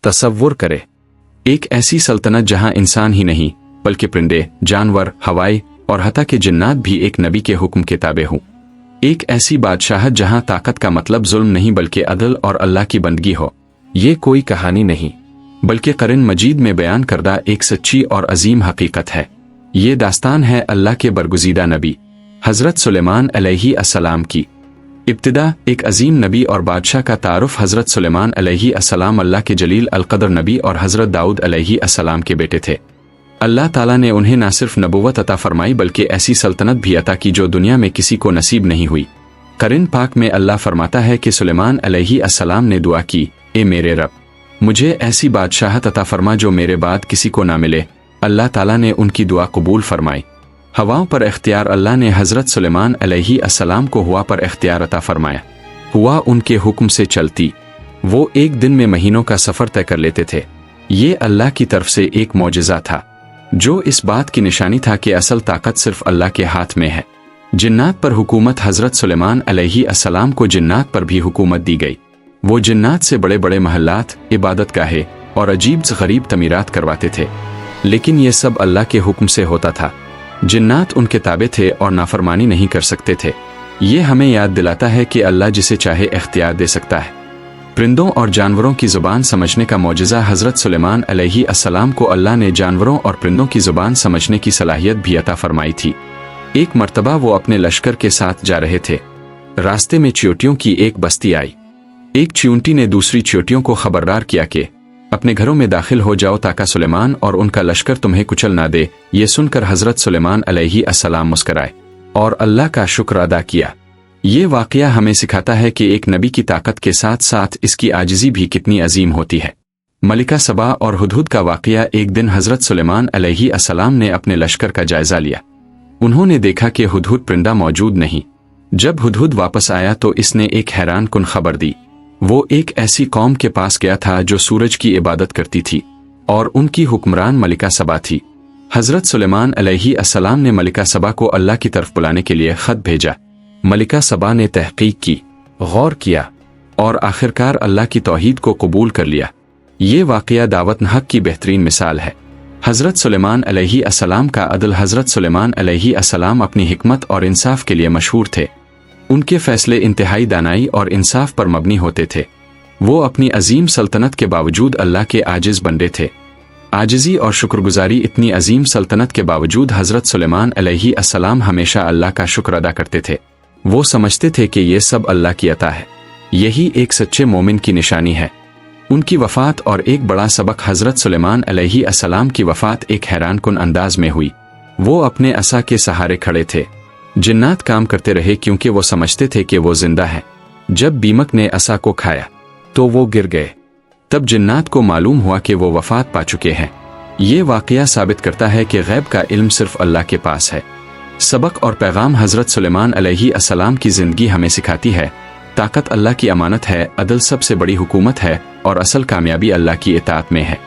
तसव्वुर करे, एक ऐसी सल्तनत जहां इंसान ही नहीं बल्कि परिंदे, जानवर, हवाएं और हत्ता के जिन्नात भी एक नबी के हुक्म के ताबे हों। एक ऐसी बादशाहत जहां ताकत का मतलब जुल्म नहीं बल्कि अदल और अल्लाह की बंदगी हो। ये कोई कहानी नहीं बल्कि कुरान मजीद में बयान करदा एक सच्ची और अजीम हकीकत है। ये दास्तान है अल्लाह के बरगुज़ीदा नबी हज़रत सुलेमान अलैहि अस्सलाम की। इब्तिदा एक अजीम नबी और बादशाह का तारुफ। हज़रत सुलेमान अलैहि अस्सलाम अल्लाह के जलील अलक़दर नबी और हज़रत दाऊद अलैहि अस्सलाम के बेटे थे। अल्लाह ताला ने उन्हें न सिर्फ नबुव्वत अता फरमाई बल्कि ऐसी सल्तनत भी अता की जो दुनिया में किसी को नसीब नहीं हुई। कुरान पाक में अल्लाह फरमाता है कि सुलेमान अलैहि अस्सलाम ने दुआ की, ए मेरे रब, मुझे ऐसी बादशाहत अता फरमा जो मेरे बाद किसी को ना मिले। अल्लाह ताला ने उनकी दुआ कबूल फरमाई। हवाओं पर इख्तियार अल्लाह ने हज़रत सुलेमान अलैहि अस्सलाम को हवा पर इख्तियार अता फरमाया। हुआ उनके हुक्म से चलती। वो एक दिन में महीनों का सफ़र तय कर लेते थे। ये अल्लाह की तरफ से एक मौजज़ा था जो इस बात की निशानी था कि असल ताकत सिर्फ अल्लाह के हाथ में है। जिन्नात पर हुकूमत। हज़रत सुलेमान अलैहि अस्सलाम को जिन्नात पर भी हुकूमत दी गई। वो जिन्नात से बड़े बड़े महल्लात, इबादत गाहे और अजीब से गरीब तमीरात करवाते थे, लेकिन ये सब अल्लाह के हुक्म से होता था। जिन्नात उनके ताबे थे और नाफरमानी नहीं कर सकते थे। ये हमें याद दिलाता है कि अल्लाह जिसे चाहे इख्तियार दे सकता है। परिंदों और जानवरों की ज़ुबान समझने का मौजज़ा। हज़रत सुलेमान अलैहि अस्सलाम को अल्लाह ने जानवरों और परिंदों की ज़ुबान समझने की सलाहियत भी अता फरमाई थी। एक मर्तबा वो अपने लश्कर के साथ जा रहे थे। रास्ते में चींटियों की एक बस्ती आई। एक चींटी ने दूसरी चींटियों को खबरदार किया कि अपने घरों में दाखिल हो जाओ ताकि सुलेमान और उनका लश्कर तुम्हें कुचल ना दे। ये सुनकर हज़रत सुलेमान अलैहि अस्सलाम मुस्कराए और अल्लाह का शुक्र अदा किया। ये वाक़या हमें सिखाता है कि एक नबी की ताकत के साथ साथ इसकी आजिज़ी भी कितनी अजीम होती है। मलिका सबा और हुदहुद का वाक़या। एक दिन हज़रत सुलेमान अलैहि अस्सलाम ने अपने लश्कर का जायज़ा लिया। उन्होंने देखा कि हुदहुद परिंदा मौजूद नहीं। जब हुदहुद वापस आया तो इसने एक हैरान कुन खबर दी। वो एक ऐसी कौम के पास गया था जो सूरज की इबादत करती थी और उनकी हुक्मरान मलिका सबा थी। हज़रत सुलेमान अलैहि अस्सलाम ने मलिका सबा को अल्लाह की तरफ बुलाने के लिए ख़त भेजा। मलिका सबा ने तहक़ीक़ की, गौर किया और आखिरकार अल्लाह की तौहीद को कबूल कर लिया। ये वाक़या दावत हक़ की बेहतरीन मिसाल है। हज़रत सुलेमान अलैहि अस्सलाम का अदल। हज़रत सुलेमान अलैहि अस्सलाम अपनी हिकमत और इंसाफ के लिए मशहूर थे। उनके फ़ैसले इंतहाई दानाई और इंसाफ पर मबनी होते थे। वो अपनी अजीम सल्तनत के बावजूद अल्लाह के आजिज़ बंदे थे। आजिज़ी और शुक्रगुजारी। इतनी अजीम सल्तनत के बावजूद हज़रत सुलेमान अलैहि अस्सलाम हमेशा अल्लाह का शुक्र अदा करते थे। वो समझते थे कि ये सब अल्लाह की अता है। यही एक सच्चे मोमिन की निशानी है। उनकी वफ़ात और एक बड़ा सबक। हज़रत सुलेमान अलैहि अस्सलाम की वफ़ात एक हैरान कुन अंदाज में हुई। वो अपने असा के सहारे खड़े थे। जिन्नात काम करते रहे क्योंकि वो समझते थे कि वो जिंदा है। जब बीमक ने असा को खाया तो वो गिर गए। तब जिन्नात को मालूम हुआ कि वो वफ़ात पा चुके हैं। ये वाक़या साबित करता है कि गैब का इल्म सिर्फ अल्लाह के पास है। सबक और पैगाम। हज़रत सुलेमान अलैहि अस्सलाम की ज़िंदगी हमें सिखाती है, ताकत अल्लाह की अमानत है, अदल सबसे बड़ी हुकूमत है और असल कामयाबी अल्लाह की इताअत में है।